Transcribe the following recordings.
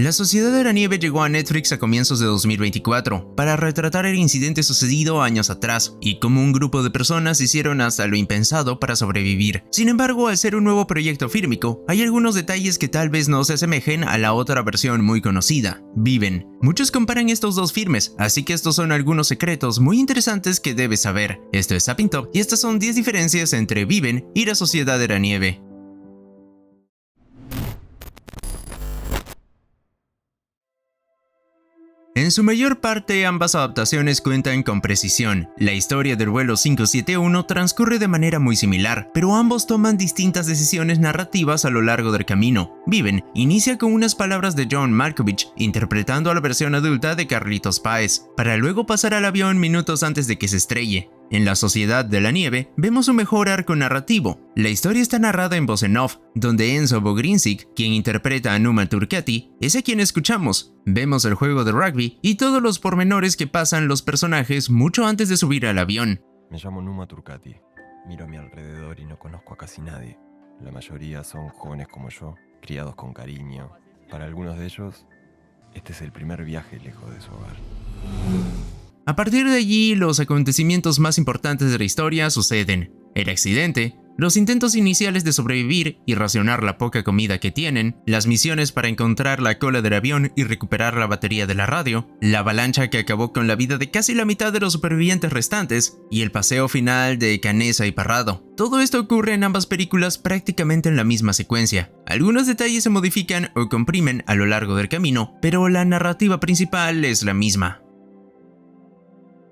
La Sociedad de la Nieve llegó a Netflix a comienzos de 2024 para retratar el incidente sucedido años atrás y cómo un grupo de personas hicieron hasta lo impensado para sobrevivir. Sin embargo, al ser un nuevo proyecto fílmico, hay algunos detalles que tal vez no se asemejen a la otra versión muy conocida, Viven. Muchos comparan estos dos filmes, así que estos son algunos secretos muy interesantes que debes saber. Esto es Zapping Top y estas son 10 diferencias entre Viven y la Sociedad de la Nieve. En su mayor parte, ambas adaptaciones cuentan con precisión. La historia del vuelo 571 transcurre de manera muy similar, pero ambos toman distintas decisiones narrativas a lo largo del camino. Viven inicia con unas palabras de John Malkovich interpretando a la versión adulta de Carlitos Páez, para luego pasar al avión minutos antes de que se estrelle. En la Sociedad de la Nieve vemos un mejor arco narrativo. La historia está narrada en voz en off, donde Enzo Bogrinsic, quien interpreta a Numa Turcati, es a quien escuchamos. Vemos el juego de rugby y todos los pormenores que pasan los personajes mucho antes de subir al avión. Me llamo Numa Turcati. Miro a mi alrededor y no conozco a casi nadie. La mayoría son jóvenes como yo, criados con cariño. Para algunos de ellos, este es el primer viaje lejos de su hogar. A partir de allí, los acontecimientos más importantes de la historia suceden. El accidente, los intentos iniciales de sobrevivir y racionar la poca comida que tienen, las misiones para encontrar la cola del avión y recuperar la batería de la radio, la avalancha que acabó con la vida de casi la mitad de los supervivientes restantes, y el paseo final de Canessa y Parrado. Todo esto ocurre en ambas películas prácticamente en la misma secuencia. Algunos detalles se modifican o comprimen a lo largo del camino, pero la narrativa principal es la misma.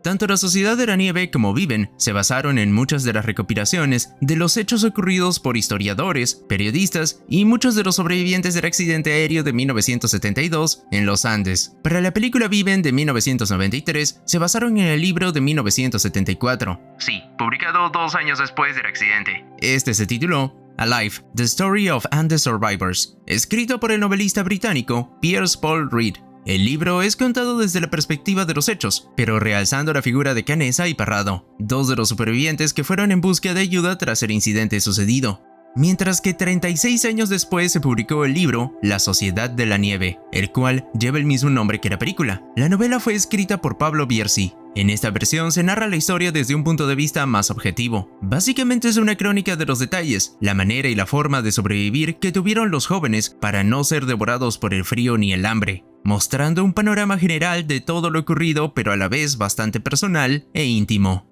Tanto la Sociedad de la Nieve como Viven se basaron en muchas de las recopilaciones de los hechos ocurridos por historiadores, periodistas y muchos de los sobrevivientes del accidente aéreo de 1972 en los Andes. Para la película Viven de 1993 se basaron en el libro de 1974. Sí, publicado 2 años después del accidente. Este se tituló Alive, The Story of Andes Survivors, escrito por el novelista británico Piers Paul Read. El libro es contado desde la perspectiva de los hechos, pero realzando la figura de Canessa y Parrado, dos de los supervivientes que fueron en búsqueda de ayuda tras el incidente sucedido. Mientras que 36 años después se publicó el libro La Sociedad de la Nieve, el cual lleva el mismo nombre que la película. La novela fue escrita por Pablo Bierzi. En esta versión se narra la historia desde un punto de vista más objetivo. Básicamente es una crónica de los detalles, la manera y la forma de sobrevivir que tuvieron los jóvenes para no ser devorados por el frío ni el hambre, mostrando un panorama general de todo lo ocurrido, pero a la vez bastante personal e íntimo.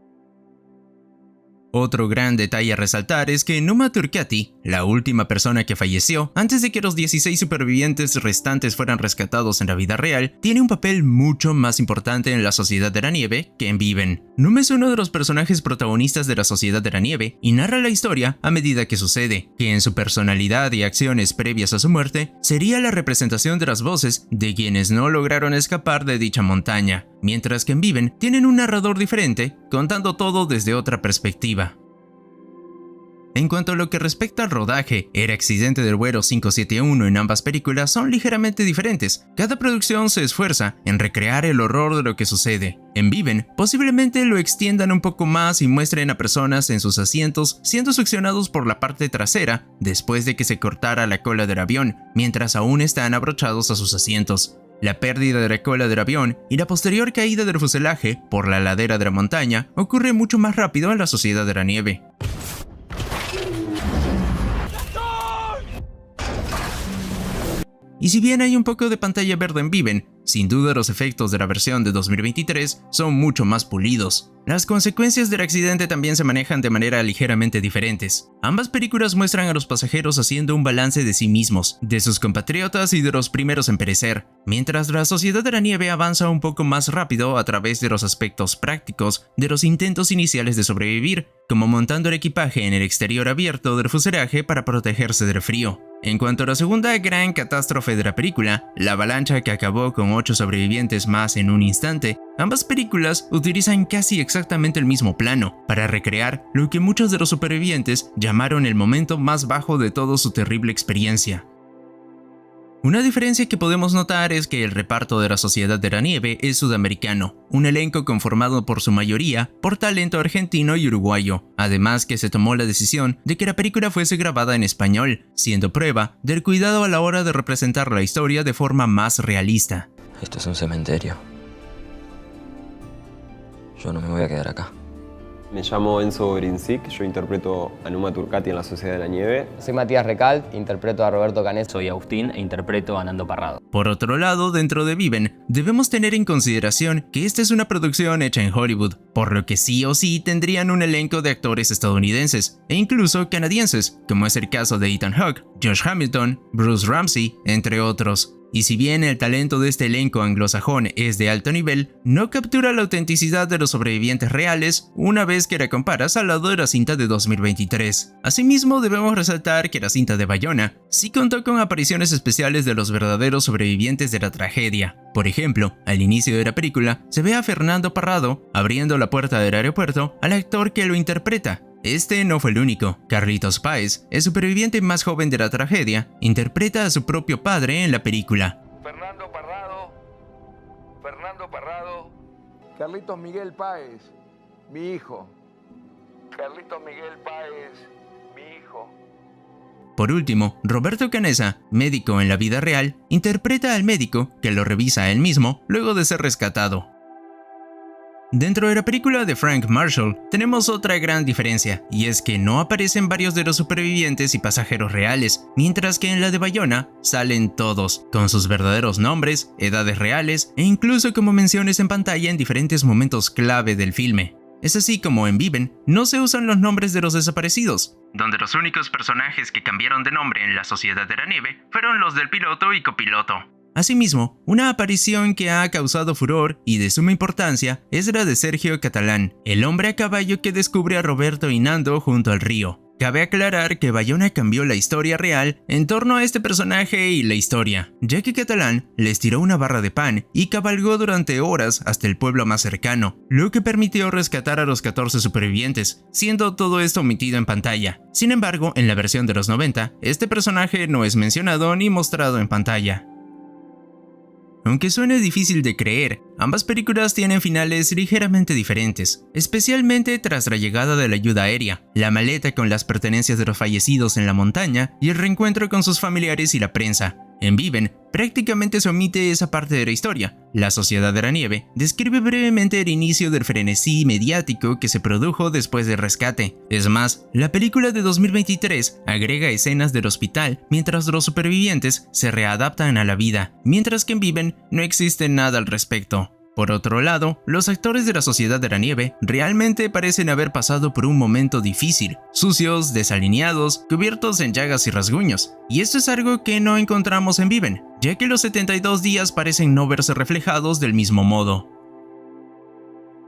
Otro gran detalle a resaltar es que Numa Turcati, la última persona que falleció antes de que los 16 supervivientes restantes fueran rescatados en la vida real, tiene un papel mucho más importante en la Sociedad de la Nieve que en Viven. Numa es uno de los personajes protagonistas de la Sociedad de la Nieve y narra la historia a medida que sucede, que en su personalidad y acciones previas a su muerte, sería la representación de las voces de quienes no lograron escapar de dicha montaña, mientras que en Viven tienen un narrador diferente, contando todo desde otra perspectiva. En cuanto a lo que respecta al rodaje, el accidente del vuelo 571 en ambas películas son ligeramente diferentes. Cada producción se esfuerza en recrear el horror de lo que sucede. En Viven, posiblemente lo extiendan un poco más y muestren a personas en sus asientos siendo succionados por la parte trasera después de que se cortara la cola del avión, mientras aún están abrochados a sus asientos. La pérdida de la cola del avión y la posterior caída del fuselaje por la ladera de la montaña ocurre mucho más rápido en la Sociedad de la Nieve. Y si bien hay un poco de pantalla verde en Viven, sin duda los efectos de la versión de 2023 son mucho más pulidos. Las consecuencias del accidente también se manejan de manera ligeramente diferentes. Ambas películas muestran a los pasajeros haciendo un balance de sí mismos, de sus compatriotas y de los primeros en perecer, mientras la Sociedad de la Nieve avanza un poco más rápido a través de los aspectos prácticos de los intentos iniciales de sobrevivir, como montando el equipaje en el exterior abierto del fuselaje para protegerse del frío. En cuanto a la segunda gran catástrofe de la película, la avalancha que acabó con 8 sobrevivientes más en un instante, ambas películas utilizan casi exactamente el mismo plano para recrear lo que muchos de los supervivientes llamaron el momento más bajo de toda su terrible experiencia. Una diferencia que podemos notar es que el reparto de la Sociedad de la Nieve es sudamericano, un elenco conformado por su mayoría por talento argentino y uruguayo, además que se tomó la decisión de que la película fuese grabada en español, siendo prueba del cuidado a la hora de representar la historia de forma más realista. Esto es un cementerio. Yo no me voy a quedar acá. Me llamo Enzo Brinsic, yo interpreto a Numa Turcati en La Sociedad de la Nieve. Soy Matías Recalt, interpreto a Roberto Canessa. Soy Agustín e interpreto a Nando Parrado. Por otro lado, dentro de Viven, debemos tener en consideración que esta es una producción hecha en Hollywood, por lo que sí o sí tendrían un elenco de actores estadounidenses, e incluso canadienses, como es el caso de Ethan Hawke, Josh Hamilton, Bruce Ramsey, entre otros. Y si bien el talento de este elenco anglosajón es de alto nivel, no captura la autenticidad de los sobrevivientes reales una vez que la comparas al lado de la cinta de 2023. Asimismo, debemos resaltar que la cinta de Bayona sí contó con apariciones especiales de los verdaderos sobrevivientes de la tragedia. Por ejemplo, al inicio de la película, se ve a Fernando Parrado abriendo la puerta del aeropuerto al actor que lo interpreta. Este no fue el único. Carlitos Páez, el superviviente más joven de la tragedia, interpreta a su propio padre en la película. Fernando Parrado. Carlitos Miguel Páez, mi hijo. Carlitos Miguel Páez, mi hijo. Por último, Roberto Canessa, médico en la vida real, interpreta al médico que lo revisa a él mismo luego de ser rescatado. Dentro de la película de Frank Marshall tenemos otra gran diferencia, y es que no aparecen varios de los supervivientes y pasajeros reales, mientras que en la de Bayona salen todos, con sus verdaderos nombres, edades reales e incluso como menciones en pantalla en diferentes momentos clave del filme. Es así como en Viven no se usan los nombres de los desaparecidos, donde los únicos personajes que cambiaron de nombre en la Sociedad de la Nieve fueron los del piloto y copiloto. Asimismo, una aparición que ha causado furor y de suma importancia es la de Sergio Catalán, el hombre a caballo que descubre a Roberto y Nando junto al río. Cabe aclarar que Bayona cambió la historia real en torno a este personaje y la historia, ya que Catalán les tiró una barra de pan y cabalgó durante horas hasta el pueblo más cercano, lo que permitió rescatar a los 14 supervivientes, siendo todo esto omitido en pantalla. Sin embargo, en la versión de los 90, este personaje no es mencionado ni mostrado en pantalla. Aunque suene difícil de creer, ambas películas tienen finales ligeramente diferentes, especialmente tras la llegada de la ayuda aérea, la maleta con las pertenencias de los fallecidos en la montaña y el reencuentro con sus familiares y la prensa. En Viven, prácticamente se omite esa parte de la historia. La Sociedad de la Nieve describe brevemente el inicio del frenesí mediático que se produjo después del rescate. Es más, la película de 2023 agrega escenas del hospital mientras los supervivientes se readaptan a la vida, mientras que en Viven no existe nada al respecto. Por otro lado, los actores de la Sociedad de la Nieve realmente parecen haber pasado por un momento difícil, sucios, desalineados, cubiertos en llagas y rasguños. Y esto es algo que no encontramos en Viven, ya que los 72 días parecen no verse reflejados del mismo modo.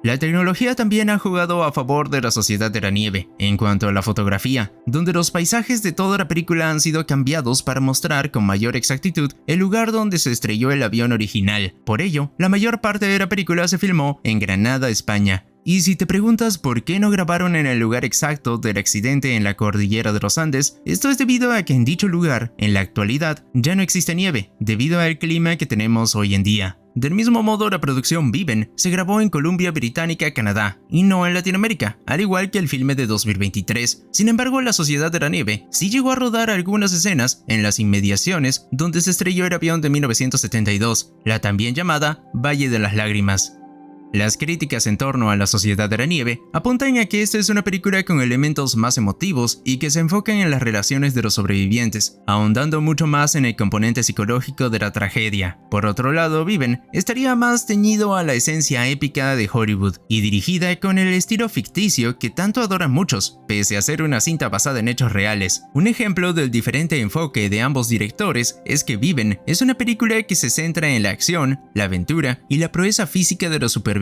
La tecnología también ha jugado a favor de la Sociedad de la Nieve en cuanto a la fotografía, donde los paisajes de toda la película han sido cambiados para mostrar con mayor exactitud el lugar donde se estrelló el avión original. Por ello, la mayor parte de la película se filmó en Granada, España. Y si te preguntas por qué no grabaron en el lugar exacto del accidente en la cordillera de los Andes, esto es debido a que en dicho lugar, en la actualidad, ya no existe nieve, debido al clima que tenemos hoy en día. Del mismo modo, la producción Viven se grabó en Columbia Británica, Canadá, y no en Latinoamérica, al igual que el filme de 2023. Sin embargo, la Sociedad de la Nieve sí llegó a rodar algunas escenas en las inmediaciones donde se estrelló el avión de 1972, la también llamada Valle de las Lágrimas. Las críticas en torno a la Sociedad de la Nieve apuntan a que esta es una película con elementos más emotivos y que se enfocan en las relaciones de los sobrevivientes, ahondando mucho más en el componente psicológico de la tragedia. Por otro lado, Viven estaría más teñido a la esencia épica de Hollywood y dirigida con el estilo ficticio que tanto adoran muchos, pese a ser una cinta basada en hechos reales. Un ejemplo del diferente enfoque de ambos directores es que Viven es una película que se centra en la acción, la aventura y la proeza física de los supervivientes.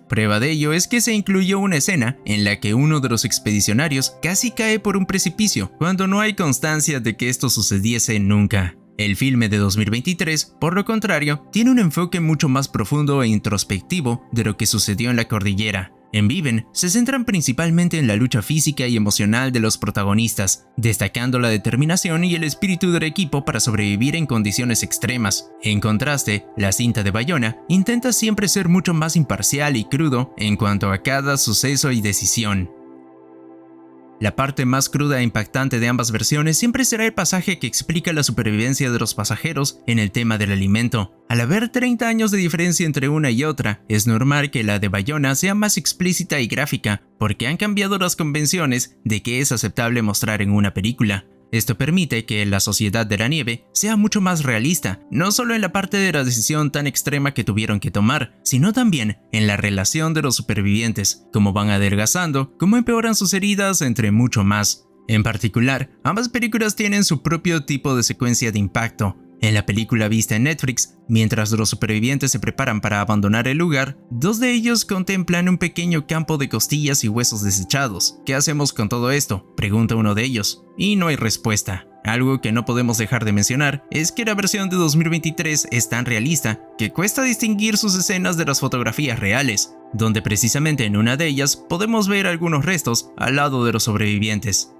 Prueba de ello es que se incluyó una escena en la que uno de los expedicionarios casi cae por un precipicio, cuando no hay constancia de que esto sucediese nunca. El filme de 2023, por lo contrario, tiene un enfoque mucho más profundo e introspectivo de lo que sucedió en la cordillera. En Viven se centran principalmente en la lucha física y emocional de los protagonistas, destacando la determinación y el espíritu del equipo para sobrevivir en condiciones extremas. En contraste, la cinta de Bayona intenta siempre ser mucho más imparcial y crudo en cuanto a cada suceso y decisión. La parte más cruda e impactante de ambas versiones siempre será el pasaje que explica la supervivencia de los pasajeros en el tema del alimento. Al haber 30 años de diferencia entre una y otra, es normal que la de Bayona sea más explícita y gráfica, porque han cambiado las convenciones de qué es aceptable mostrar en una película. Esto permite que la Sociedad de la Nieve sea mucho más realista, no solo en la parte de la decisión tan extrema que tuvieron que tomar, sino también en la relación de los supervivientes, cómo van adelgazando, cómo empeoran sus heridas, entre mucho más. En particular, ambas películas tienen su propio tipo de secuencia de impacto. En la película vista en Netflix, mientras los supervivientes se preparan para abandonar el lugar, dos de ellos contemplan un pequeño campo de costillas y huesos desechados. ¿Qué hacemos con todo esto?, pregunta uno de ellos, y no hay respuesta. Algo que no podemos dejar de mencionar es que la versión de 2023 es tan realista que cuesta distinguir sus escenas de las fotografías reales, donde precisamente en una de ellas podemos ver algunos restos al lado de los sobrevivientes.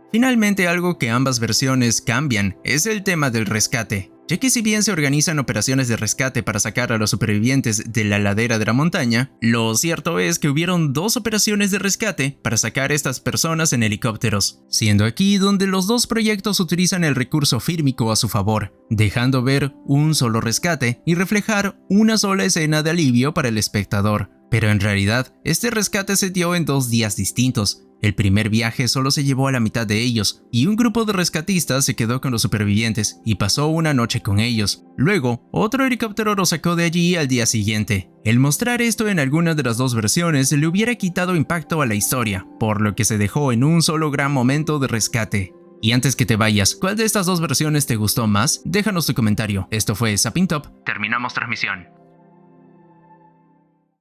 Finalmente, algo que ambas versiones cambian es el tema del rescate, ya que si bien se organizan operaciones de rescate para sacar a los supervivientes de la ladera de la montaña, lo cierto es que hubieron 2 operaciones de rescate para sacar a estas personas en helicópteros, siendo aquí donde los dos proyectos utilizan el recurso fílmico a su favor, dejando ver un solo rescate y reflejar una sola escena de alivio para el espectador. Pero en realidad, este rescate se dio en 2 días distintos. El primer viaje solo se llevó a la mitad de ellos, y un grupo de rescatistas se quedó con los supervivientes y pasó una noche con ellos. Luego, otro helicóptero los sacó de allí al día siguiente. El mostrar esto en alguna de las 2 versiones le hubiera quitado impacto a la historia, por lo que se dejó en un solo gran momento de rescate. Y antes que te vayas, ¿cuál de estas 2 versiones te gustó más? Déjanos tu comentario. Esto fue Zapping Top. Terminamos transmisión.